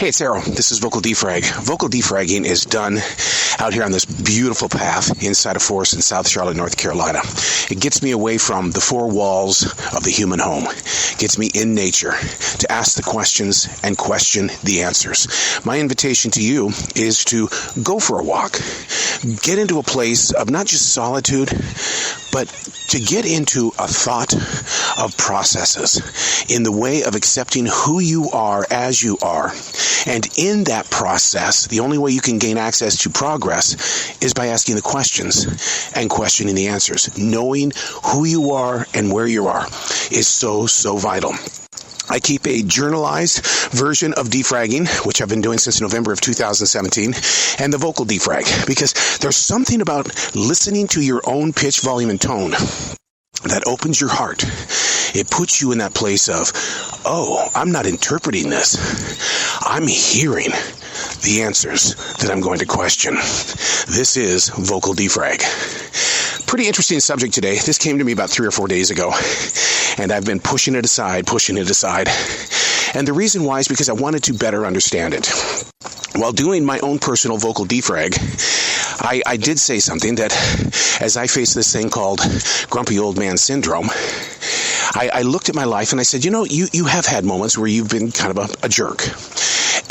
Hey, it's Arrow. This is Vocal Defrag. Vocal defragging is done out here on this beautiful path inside a forest in South Charlotte, North Carolina. It gets me away from the four walls of the human home. It gets me in nature to ask the questions and question the answers. My invitation to you is to go for a walk. Get into a place of not just solitude, but to get into a thought of processes in the way of accepting who you are as you are. And in that process, the only way you can gain access to progress is by asking the questions and questioning the answers. Knowing who you are and where you are is so vital. I keep a journalized version of defragging, which I've been doing since November of 2017, and the vocal defrag, because there's something about listening to your own pitch, volume, and tone that opens your heart. It puts you in that place of, oh, I'm not interpreting this. I'm hearing the answers that I'm going to question. This is vocal defrag. Pretty interesting subject today. This came to me about 3 or 4 days ago, and I've been pushing it aside. And the reason why is because I wanted to better understand it. While doing my own personal vocal defrag, I did say something that as I face this thing called grumpy old man syndrome, I looked at my life and I said, you have had moments where you've been kind of a jerk.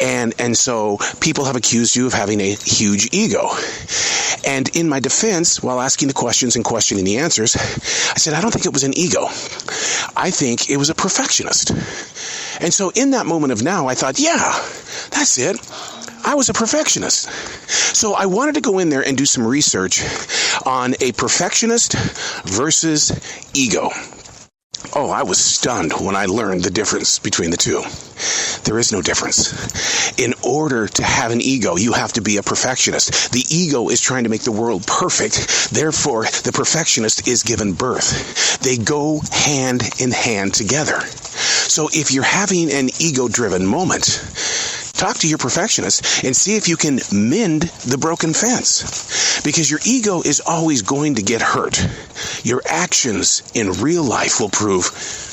And so people have accused you of having a huge ego. And in my defense, while asking the questions and questioning the answers, I said, I don't think it was an ego. I think it was a perfectionist. And so in that moment of now, I thought, yeah, that's it. I was a perfectionist. So I wanted to go in there and do some research on a perfectionist versus ego. Oh, I was stunned when I learned the difference between the two. There is no difference. In order to have an ego, you have to be a perfectionist. The ego is trying to make the world perfect. Therefore, the perfectionist is given birth. They go hand in hand together. So if you're having an ego-driven moment, talk to your perfectionist and see if you can mend the broken fence. Because your ego is always going to get hurt. Your actions in real life will prove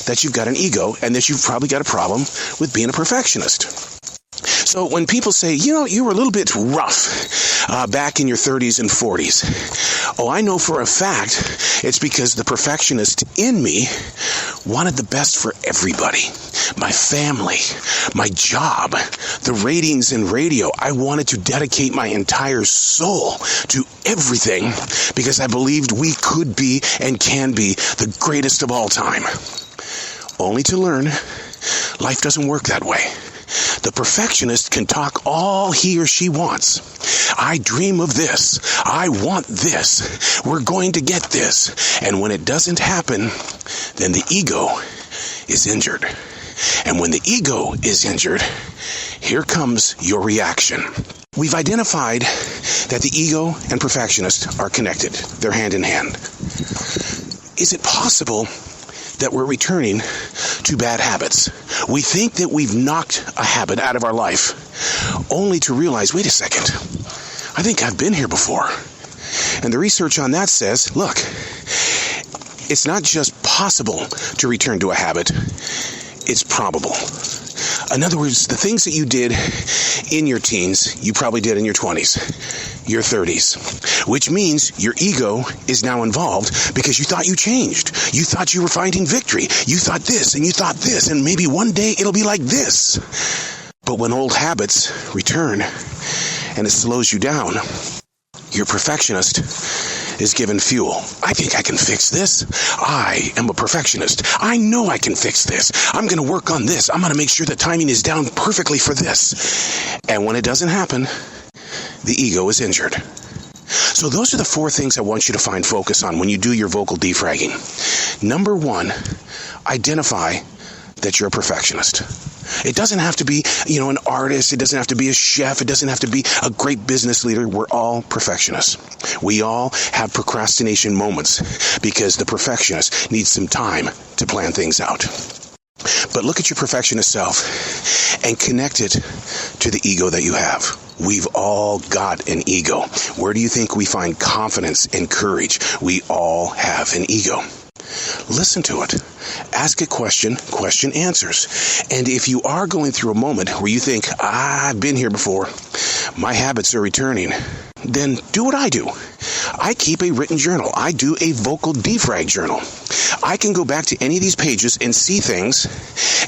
that you've got an ego and that you've probably got a problem with being a perfectionist. So when people say, you were a little bit rough back in your 30s and 40s, I know for a fact it's because the perfectionist in me wanted the best for everybody. My family, my job, the ratings in radio. I wanted to dedicate my entire soul to everything because I believed we could be and can be the greatest of all time. Only to learn life doesn't work that way. The perfectionist can talk all he or she wants. I dream of this. I want this. We're going to get this. And when it doesn't happen, then the ego is injured. And when the ego is injured, here comes your reaction. We've identified that the ego and perfectionist are connected. They're hand in hand. Is it possible that we're returning to bad habits? We think that we've knocked a habit out of our life, only to realize, wait a second, I think I've been here before. And the research on that says, look, it's not just possible to return to a habit, it's probable. In other words, the things that you did in your teens, you probably did in your 20s, your 30s, which means your ego is now involved because you thought you changed. You thought you were finding victory. You thought this and you thought this, and maybe one day it'll be like this. But when old habits return and it slows you down, your perfectionist is given fuel. I think I can fix this. I am a perfectionist. I know I can fix this. I'm going to work on this. I'm going to make sure the timing is down perfectly for this. And when it doesn't happen, the ego is injured. So those are the 4 things I want you to find focus on when you do your vocal defragging. Number 1, identify that you're a perfectionist. It doesn't have to be, an artist. It doesn't have to be a chef. It doesn't have to be a great business leader. We're all perfectionists. We all have procrastination moments because the perfectionist needs some time to plan things out. But look at your perfectionist self and connect it to the ego that you have. We've all got an ego. Where do you think we find confidence and courage? We all have an ego. Listen to it. Ask a question, question answers. And if you are going through a moment where you think, I've been here before, my habits are returning, then do what I do. I keep a written journal. I do a vocal defrag journal. I can go back to any of these pages and see things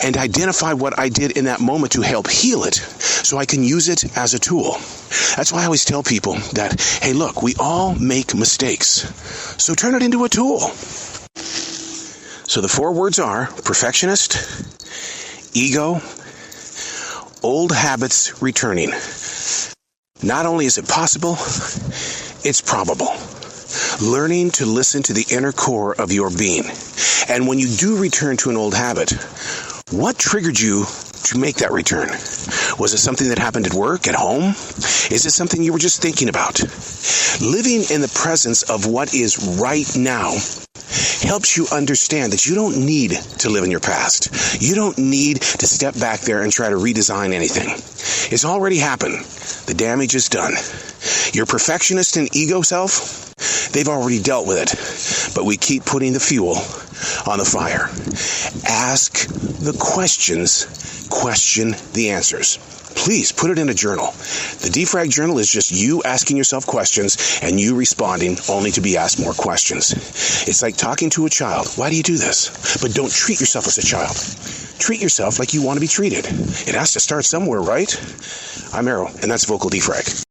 and identify what I did in that moment to help heal it so I can use it as a tool. That's why I always tell people that, hey, look, we all make mistakes. So turn it into a tool. So the 4 words are perfectionist, ego, old habits returning. Not only is it possible, it's probable. Learning to listen to the inner core of your being. And when you do return to an old habit, what triggered you to make that return? Was it something that happened at work, at home? Is it something you were just thinking about? Living in the presence of what is right now helps you understand that you don't need to live in your past. You don't need to step back there and try to redesign anything. It's already happened. The damage is done. Your perfectionist and ego self, they've already dealt with it. But we keep putting the fuel on the fire. Ask the questions, question the answers. Please put it in a journal. The defrag journal is just you asking yourself questions and you responding only to be asked more questions. It's like talking to a child. Why do you do this? But don't treat yourself as a child. Treat yourself like you want to be treated. It has to start somewhere, right? I'm Arrow, and that's Vocal Defrag.